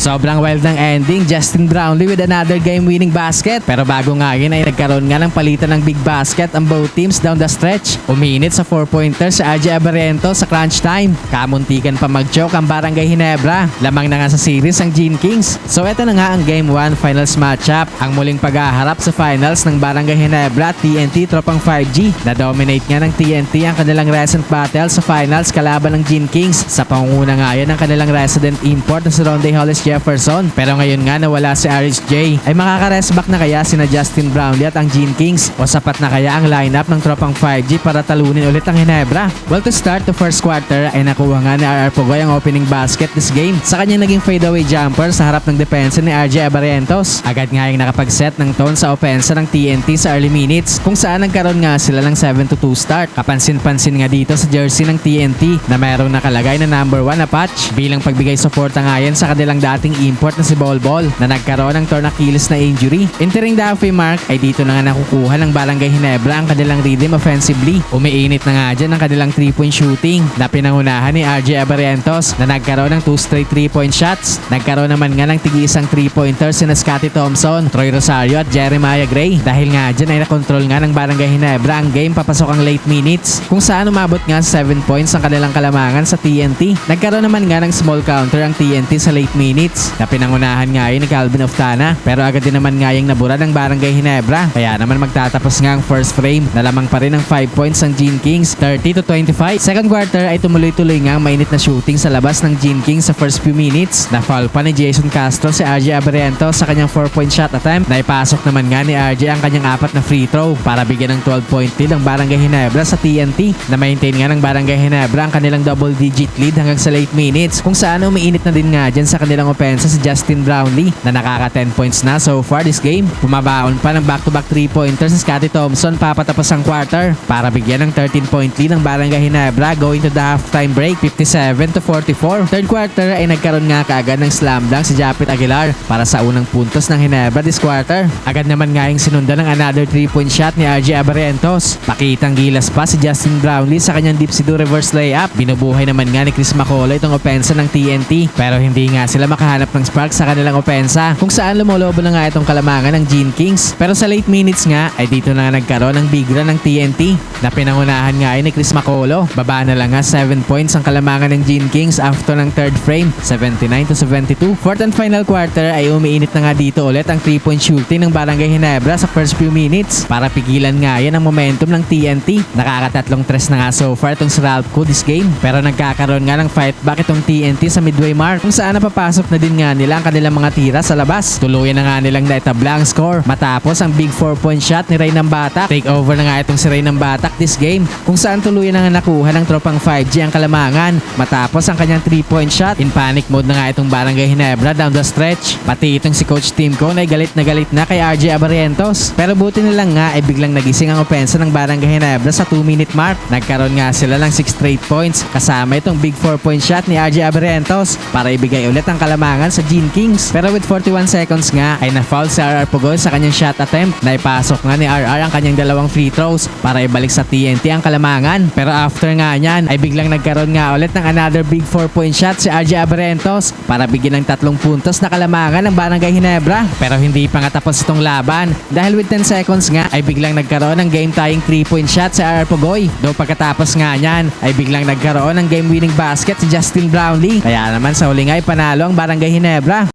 Sobrang wild ng ending, Justin Brownlee with another game-winning basket. Pero bago nga yun ay nagkaroon nga ng palitan ng big basket ang both teams down the stretch. Uminit sa 4-pointer si RJ Abarriento sa crunch time. Kamuntikan pa mag-choke ang Barangay Ginebra. Lamang na nga sa series ang Gene Kings. So eto na nga ang Game 1 Finals matchup. Ang muling pag-aharap sa finals ng Barangay Ginebra at TNT Tropang 5G. Na-dominate nga ng TNT ang kanilang recent battle sa finals kalaban ng Gene Kings. Sa pangunguna nga yan ng kanilang resident import na si Rondae Hollis Jefferson. Pero ngayon nga nawala si RSJ. Ay makaka-rest back na kaya sina Justin Brownlee at ang Gene Kings? O sapat na kaya ang lineup ng Tropang 5G para talunin ulit ang Ginebra? Well, to start the first quarter ay nakuha nga ni RR Pugoy ang opening basket this game sa kanyang naging fadeaway jumper sa harap ng depensa ni RJ Abarrientos. Agad nga yung nakapag-set ng tone sa opensa ng TNT sa early minutes kung saan nagkaroon nga sila ng 7-2 start. Kapansin-pansin nga dito sa jersey ng TNT na mayroong nakalagay na number 1 na patch bilang pagbigay suporta nga yan sa kanilang dating import na si Bol Bol na nagkaroon ng torn Achilles na injury. Entering the halfway mark ay dito na nga nakukuha ng Barangay Ginebra ang kanilang rhythm offensively. Umiinit na nga dyan ang kanilang 3-point shooting na pinangunahan ni RJ Abarrientos na nagkaroon ng 2 straight 3-point shots. Nagkaroon naman nga ng tig-isang 3-pointer sina Scottie Thompson, Troy Rosario at Jeremiah Gray. Dahil nga dyan ay nakontrol nga ng Barangay Ginebra ang game papasok ang late minutes kung saan umabot nga 7 points ang kanilang kalamangan sa TNT. Nagkaroon naman nga ng small counter ang TNT sa late minutes na pinangunahan nga yun ni Calvin Oftana pero agad din naman nga yung nabura ng Barangay Ginebra. Kaya naman magtatapos nga ang first frame na lamang pa rin ng 5 points ang Gene Kings, 30-25. Second quarter ay tumuloy-tuloy nga ang mainit na shooting sa labas ng Gene Kings sa first few minutes. Na-foul pa ni Jason Castro si RJ Abarriento sa kanyang 4-point shot attempt. Naipasok naman nga ni RJ ang kanyang 4 na free throw para bigyan ng 12-point lead ang Barangay Ginebra sa TNT. Na-maintain nga ng Barangay Ginebra ang kanilang double-digit lead hanggang sa late minutes kung saan umiinit na din nga dyan sa kanilang opensa si Justin Brownlee na nakaka 10 points na so far this game. Pumabaon pa ng back-to-back 3-pointer si Scottie Thompson papatapos ang quarter para bigyan ng 13-point lead ang Barangay Ginebra going to the halftime break 57-44. Third quarter ay nagkaroon nga kaagad ng slam dunk si Japit Aguilar para sa unang puntos ng Ginebra this quarter. Agad naman nga yung sinundan ng another 3-point shot ni RJ Abarrientos. Pakitang gilas pa si Justin Brownlee sa kanyang deep sido reverse layup. Binubuhay naman nga ni Chris Macaulay itong opensa ng TNT pero hindi nga sila makahanap ng spark sa kanilang opensa kung saan lumolobo na nga itong kalamangan ng Gene Kings. Pero sa late minutes nga ay dito na nga nagkaroon ng big run ng TNT na pinangunahan nga ni Chris Macolo. Baba na lang nga 7 points ang kalamangan ng Gene Kings after ng third frame, 79-72. Fourth and final quarter ay umiinit na nga dito ulit ang 3-point shooting ng Barangay Ginebra sa first few minutes para pigilan nga yan ang momentum ng TNT. Nakakatatlong tres na nga so far itong si Ralph Ko this game pero nagkakaroon nga ng fight back itong TNT sa midway mark kung saan napapasok na din nga nila ang kanilang mga tira sa labas. Tuluyan na nga nilang naitabla ang score matapos ang big 4-point shot ni Raynam Batak. Take over na nga itong si Raynam Batak this game kung saan tuluyan na nga nakuha ng Tropang 5G ang kalamangan matapos ang kanyang 3-point shot. In panic mode na nga itong Barangay Ginebra down the stretch. Pati itong si Coach Timco na galit na kay RJ Abarrientos. Pero buti na lang nga ay biglang nagising ang opensa ng Barangay Ginebra sa 2-minute mark. Nagkaroon nga sila ng 6 straight points kasama itong big 4-point shot ni RJ Abarrientos para ibigay ulit ang kalamangan sa Gene Kings. Pero with 41 seconds nga ay na-foul si RR Pugoy sa kanyang shot attempt. Naipasok nga ni RR ang kanyang dalawang free throws para ibalik sa TNT ang kalamangan. Pero after nga niyan ay biglang nagkaroon nga ulit ng another big 4-point shot si RJ Abarrientos para bigyan ng 3 puntos na kalamangan ng Barangay Ginebra. Pero hindi pa nga tapos itong laban dahil with 10 seconds nga ay biglang nagkaroon ng game-tying 3-point shot si RR Pugoy. Though pagkatapos nga niyan ay biglang nagkaroon ng game-winning basket si Justin Brownlee. Kaya naman sa huli nga ay panalo ang Barangay Ginebra.